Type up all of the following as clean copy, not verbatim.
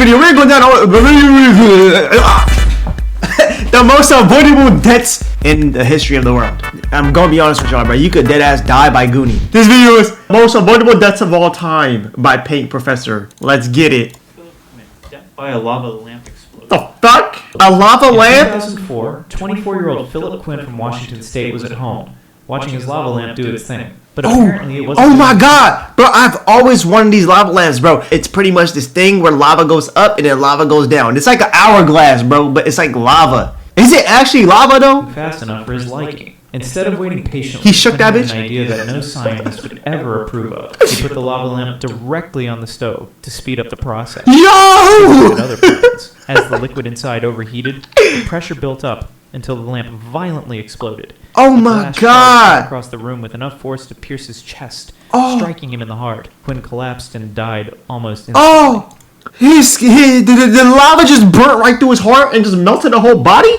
video. We're going down the most avoidable deaths in the history of the world. I'm gonna be honest with y'all, bro. You could dead ass die by Goonie. This video is most avoidable deaths of all time by Paint Professor. Let's get it. Death by a lava lamp explosion. The fuck? A lava lamp? In 2004, 24-year-old Philip Quinn from Washington State was at home, watching his lava lamp do its thing. But apparently it wasn't. Oh my god, bro! I've always wanted these lava lamps, bro. It's pretty much this thing where lava goes up and then lava goes down. It's like an hourglass, bro, but it's like lava. Is it actually lava though? Fast enough for his liking. Instead of waiting patiently, he shook that bitch. An idea that no scientist would ever approve of. He put the lava lamp directly on the stove to speed up the process. Yo! Other plans. As the liquid inside overheated, the pressure built up until the lamp violently exploded. Oh my god! Across the room with enough force to pierce his chest, striking him in the heart. Quinn collapsed and died almost instantly. Oh! The lava just burnt right through his heart and just melted the whole body?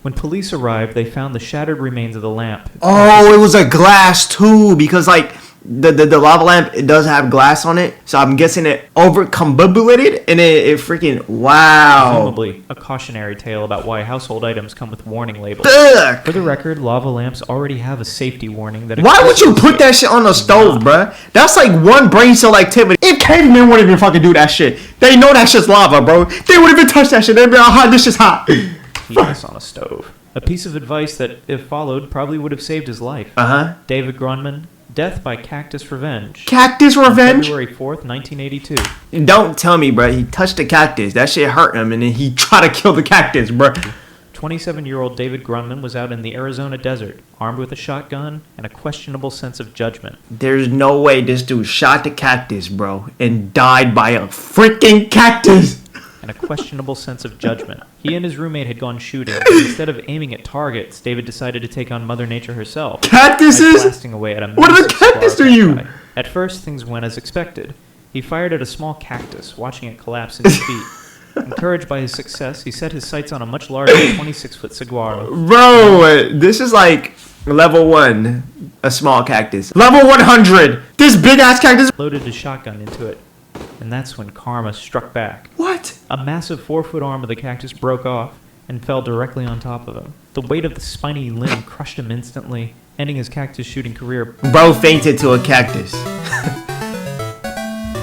When police arrived, they found the shattered remains of the lamp. Oh, it was a glass too, because like the lava lamp, it does have glass on it, so I'm guessing it overcombobulated and it freaking wow. Presumably a cautionary tale about why household items come with warning labels. Ugh. For the record, lava lamps already have a safety warning that. Why would you put that shit on the stove, bruh? That's like one brain cell activity. If cavemen wouldn't even fucking do that shit, they know that shit's lava, bro. They wouldn't even touch that shit. They'd be like, oh, this shit's hot. Yes, on a stove. A piece of advice that, if followed, probably would have saved his life. David Grunman, death by cactus revenge. Cactus revenge? February 4th, 1982. Don't tell me, bro. He touched the cactus. That shit hurt him, and then he tried to kill the cactus, bro. 27-year-old David Grunman was out in the Arizona desert, armed with a shotgun and a questionable sense of judgment. There's no way this dude shot the cactus, bro, and died by a freaking cactus. And a questionable sense of judgment. He and his roommate had gone shooting, but instead of aiming at targets, David decided to take on Mother Nature herself. Cactuses? Blasting away at a what are the cactus to you? At first, things went as expected. He fired at a small cactus, watching it collapse in his feet. Encouraged by his success, he set his sights on a much larger 26-foot saguaro. Bro, this is like level 1, a small cactus. Level 100, this big-ass cactus. Loaded his shotgun into it. And that's when karma struck back. What? A massive 4-foot arm of the cactus broke off and fell directly on top of him. The weight of the spiny limb crushed him instantly, ending his cactus shooting career. Bro fainted to a cactus.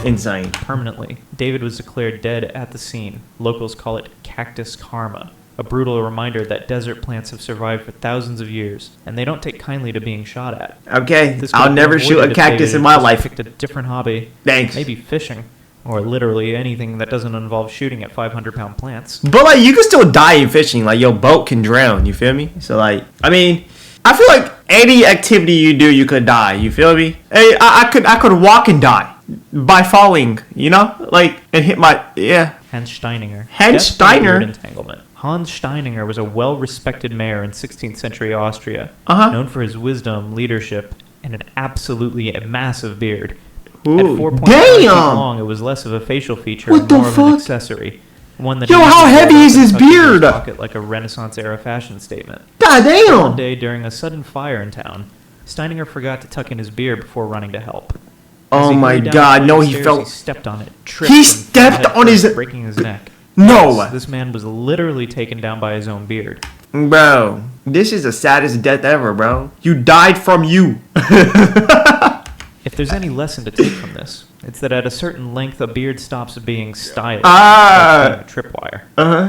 Insane. Permanently. David was declared dead at the scene. Locals call it cactus karma. A brutal reminder that desert plants have survived for thousands of years, and they don't take kindly to being shot at. Okay, I'll never shoot a cactus in my life. Picked a different hobby. Thanks. Maybe fishing. Or literally anything that doesn't involve shooting at 500-pound plants. But, like, you can still die in fishing. Like, your boat can drown. You feel me? So, like, I mean, I feel like any activity you do, you could die. You feel me? Hey, I could walk and die by falling, you know? Like, and hit my, yeah. Hans Steininger. Hans Steiner? Entanglement. Hans Steininger was a well-respected mayor in 16th century Austria. Known for his wisdom, leadership, and an absolutely massive beard. Ooh, at 4.5 feet long, it was less of a facial feature and more of an accessory. One that how heavy is his beard? Pocket like a Renaissance-era fashion statement. God damn! One day, during a sudden fire in town, Steininger forgot to tuck in his beard before running to help. Oh my god, no, he fell. He stepped on it, tripped, he stepped on his... breaking his neck. No! Yes, this man was literally taken down by his own beard. Bro, this is the saddest death ever, bro. You died from you. If there's any lesson to take from this, it's that at a certain length, a beard stops being stylish, like a tripwire.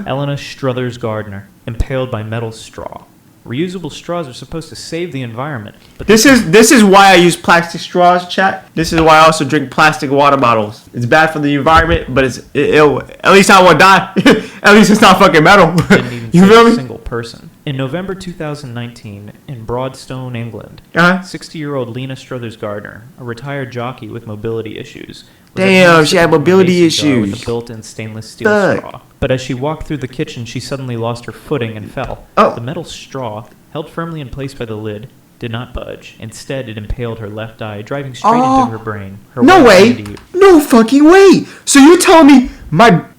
Elena Struthers Gardner, impaled by metal straw. Reusable straws are supposed to save the environment, but this is why I use plastic straws, chat. This is why I also drink plastic water bottles. It's bad for the environment, but at least I won't die. At least it's not fucking metal. Didn't even you feel me? A single person. In November 2019, in Broadstone, England, 60-year-old Lena Struthers Gardner, a retired jockey with mobility issues. Damn, she had mobility issues. With a built-in stainless steel straw. But as she walked through the kitchen, she suddenly lost her footing and fell. The metal straw, held firmly in place by the lid, did not budge. Instead, it impaled her left eye, driving straight into her brain. No way! No fucking way! So you're telling me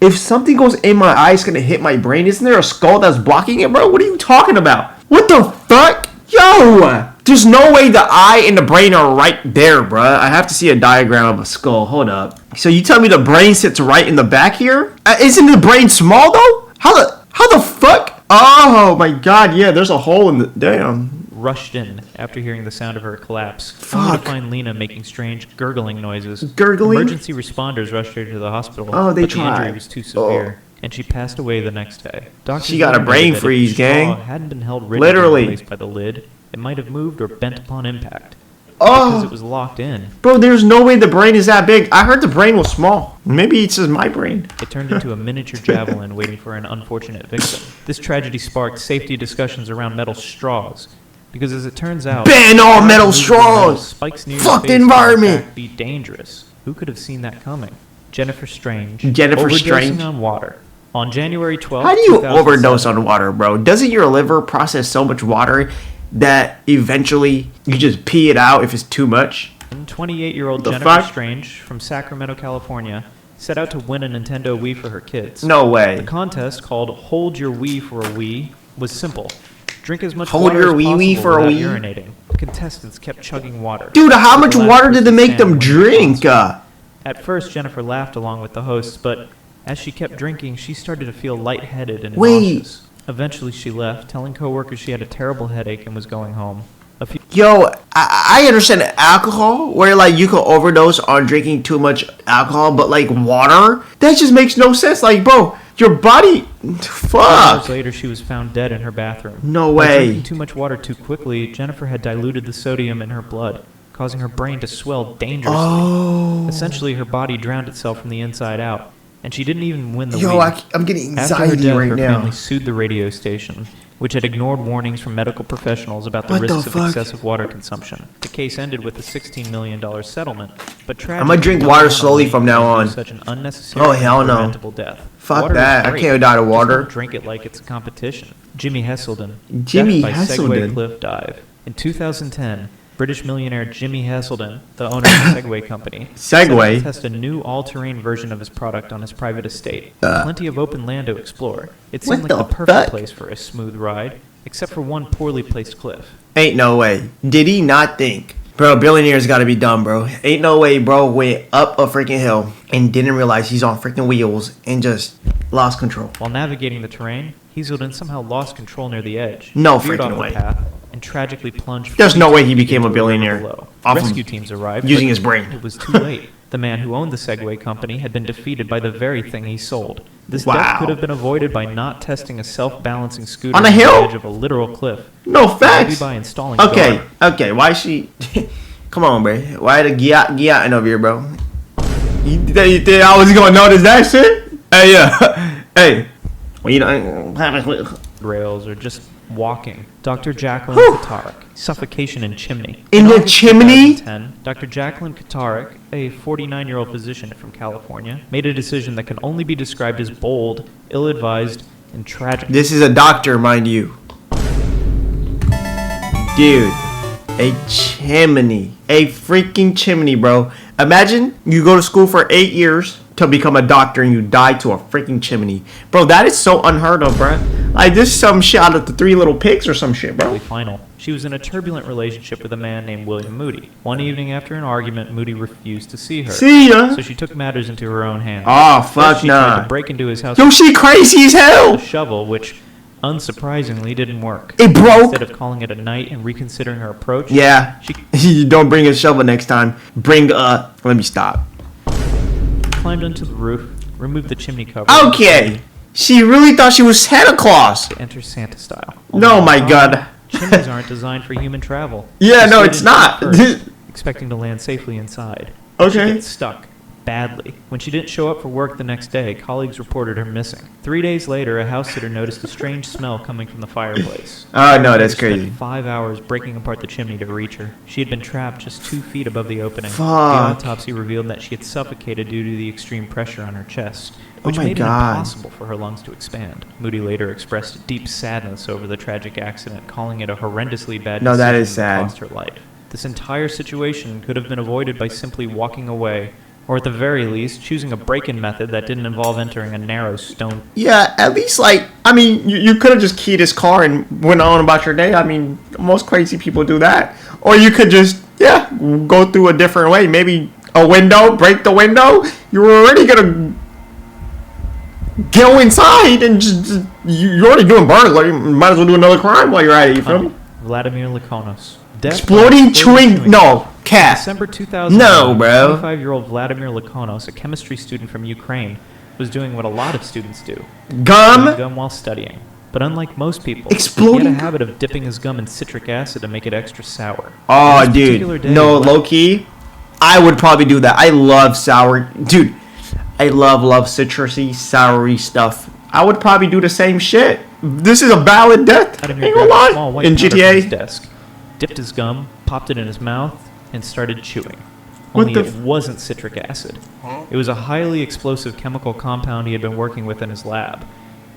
if something goes in my eye, it's gonna hit my brain? Isn't there a skull that's blocking it, bro? What are you talking about? What the fuck? Yo! There's no way the eye and the brain are right there, bruh. I have to see a diagram of a skull. Hold up. So you tell me the brain sits right in the back here? Isn't the brain small though? How the fuck? Oh my god, yeah, there's a hole in the damn. Rushed in after hearing the sound of her collapse. Fuck. Only to find Lena making strange gurgling noises. Gurgling? Emergency responders rushed her to the hospital. Oh, they but tried. the injury was too severe, and she passed away the next day. Doctors She got a noted brain that if freeze, the straw gang. hadn't been held rigidly Literally. in place by the lid, it might have moved or bent upon impact. Because it Oh, was locked in. bro, there's no way the brain is that big. I heard the brain was small. Maybe it's just my brain. It turned into a miniature javelin waiting for an unfortunate victim. This tragedy sparked safety discussions around metal straws. Because as it turns out, Ban all large metal movable straws! Spikes near Fuck your the face can, in environment! fact, be dangerous. Who could have seen that coming? Jennifer Strange. Jennifer overdosing Strange? on water. On January 12th, How do you 2007, overdose on water, bro? Doesn't your liver process so much water that eventually you just pee it out if it's too much? 28-year-old The Jennifer fuck? Strange from Sacramento, California, set out to win a Nintendo Wii for her kids. No The way. contest, called Hold Your Wii for a Wii, was simple. Drink as much Hold water your as wee possible wee for a without wee? urinating. Contestants kept chugging water. Dude, how With much the last water did they person make them standing winning drink? responsible. At first, Jennifer laughed along with the hosts, but as she kept drinking, she started to feel lightheaded and Wait. nauseous. Eventually, she left, telling coworkers she had a terrible headache and was going home. A few Yo, I understand alcohol, where like you could overdose on drinking too much alcohol, but like water, that just makes no sense. Like, bro, your body, hours fuck. later, she was found dead in her bathroom. No By way. drinking too much water too quickly, Jennifer had diluted the sodium in her blood, causing her brain to swell dangerously. Oh, Essentially, her body drowned itself from the inside out, and she didn't even win the yo, Wii. I'm getting After her anxiety death, right her now. family sued the radio station, which had ignored warnings from medical professionals about the What the risks of fuck? excessive water consumption. The case ended with a $16 million settlement, but I'm gonna drink water slowly from now on. Such an unnecessary Oh, hell and no. preventable death. Fuck Water is that. I great. can't die of Just water. don't drink it like it's a competition. Jimmy Heselden. Jimmy Death by Heselden. Segway cliff dive. In 2010, British millionaire Jimmy Heselden, the owner of the Segway company, set out Segway? to test a new all-terrain version of his product on his private estate. Plenty of open land to explore. It seemed What like the the perfect fuck? place for a smooth ride, except for one poorly placed cliff. Ain't no way. Did he not think? Bro, billionaires gotta be dumb, bro. Ain't no way, bro, went up a freaking hill and didn't realize he's on freaking wheels and just lost control. While navigating the terrain, Heselden somehow lost control near the edge. No veered freaking off way. The path, and tragically plunged. There's no 42 way he feet became a into river billionaire below. off of Rescue teams arrived using but his brain. It was too late. The man who owned the Segway company had been defeated by the very thing he sold. This Wow. death could have been avoided by not testing a self-balancing scooter On a on hill? the edge of a literal cliff. No Maybe facts. by installing a Okay, guard. okay. Why she? Come on, bro. Why the giat over here, bro? You think I was gonna notice that shit? Hey, yeah. Hey. Well, you know. Rails or just walking. Dr. Jacqueline Whew. Katarik. Suffocation in chimney. In the August chimney? 2010, Dr. Jacqueline Katarik, a 49-year-old physician from California, made a decision that can only be described as bold, ill-advised, and tragic. This is a doctor, mind you. Dude, a chimney. A freaking chimney, bro. Imagine you go to school for 8 years to become a doctor and you die to a freaking chimney. Bro, that is so unheard of, bro. Like, this is some shit out of the Three Little Pigs or some shit, bro. Final. She was in a turbulent relationship with a man named William Moody. One evening after an argument, Moody refused to see her. See ya. So she took matters into her own hands. Oh, First, fuck she tried nah. to break into his house Yo, with she crazy as a hell. shovel, which unsurprisingly didn't work. It broke. Instead of calling it a night and reconsidering her approach, Yeah. she You don't bring a shovel next time. Bring a... Let me stop. climbed onto the roof, removed the chimney cover. Okay. She really thought she was Santa Claus. To enter Santa style. No, Only my the God. problem, Chimneys aren't designed for human travel. Yeah, She no, slid it's into not. it first, expecting to land safely inside. Okay. She gets stuck. Badly. When she didn't show up for work the next day, colleagues reported her missing. 3 days later, a house sitter noticed a strange smell coming from the fireplace. Oh, no, that's Firefighters crazy. spent 5 hours breaking apart the chimney to reach her. She had been trapped just 2 feet above the opening. The Fuck. autopsy revealed that she had suffocated due to the extreme pressure on her chest, which my made it God. impossible for her lungs to expand. Moody later expressed deep sadness over the tragic accident, calling it a horrendously bad No, that decision is sad. that cost her life. This entire situation could have been avoided by simply walking away, or at the very least, choosing a break-in method that didn't involve entering a narrow stone. Yeah, at least, like, I mean, you could have just keyed his car and went on about your day. I mean, most crazy people do that. Or you could just, yeah, go through a different way. Maybe a window, break the window, you're already gonna go inside and you're already doing burglary. You might as well do another crime while you're at it. You feel me? Vladimir Lakonos. Death Exploding chewing. No, cat. December 2000. No, bro. 25-year-old Vladimir Lakonos, a chemistry student from Ukraine, was doing what a lot of students do: Gum. chewing gum while studying. But unlike most people, Exploding he had a habit of dipping his gum in citric acid to make it extra sour. Oh, On this particular dude. day, No, low key. I would probably do that. I love sour. Dude, I love citrusy, soury stuff. I would probably do the same shit. This is a valid death. Vladimir Ain't gonna grabbed a lie. small white In powder from his GTA. desk, dipped his gum, popped it in his mouth, and started chewing. What Only the it wasn't citric acid. It was a highly explosive chemical compound he had been working with in his lab.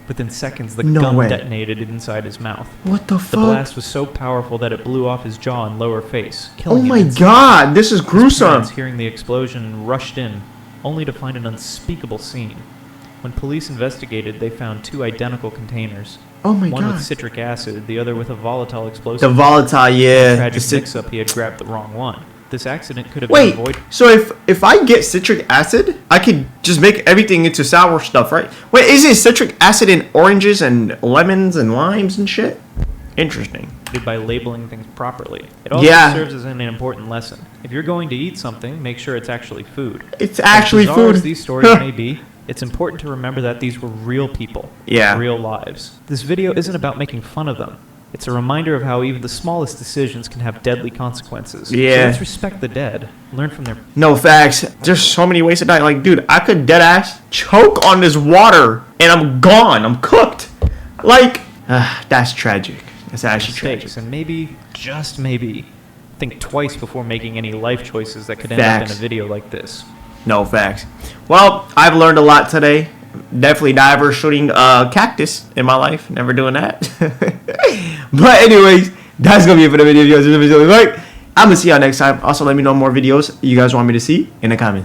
Within seconds, the No gum way. detonated inside his mouth. What the The fuck? blast was so powerful that it blew off his jaw and lower face, Oh killing him my instantly. god, this is His gruesome. parents, hearing the explosion, rushed in, only to find an unspeakable scene. When police investigated, they found two identical containers. Oh my One god. with citric acid, the other with a volatile The explosive. volatile, In a yeah. tragic The mix-up, he had grabbed the wrong one. This accident could have been Wait, avoided. so if I get citric acid, I could just make everything into sour stuff, right? Wait, is it citric acid in oranges and lemons and limes and shit? Interesting. By labeling things properly. It also Yeah. serves as an important lesson. If you're going to eat something, make sure it's actually food. It's actually As bizarre food. as these stories may be, it's important to remember that these were real people, Yeah. real lives. This video isn't about making fun of them. It's a reminder of how even the smallest decisions can have deadly consequences. Yeah. So let's respect the dead. Learn from their... No facts. There's so many ways to die. Like, dude, I could dead ass choke on this water and I'm gone. I'm cooked. Like, that's tragic. That's actually tragic. mistakes, and maybe, just maybe, think twice before making any life choices that could end up in a Facts. video like this. No facts. Well, I've learned a lot today. Definitely never shooting a cactus in my life. Never doing that. But anyways, that's gonna be it for the video. If you guys enjoyed the video, like, I'm gonna see y'all next time. Also, let me know more videos you guys want me to see in the comments.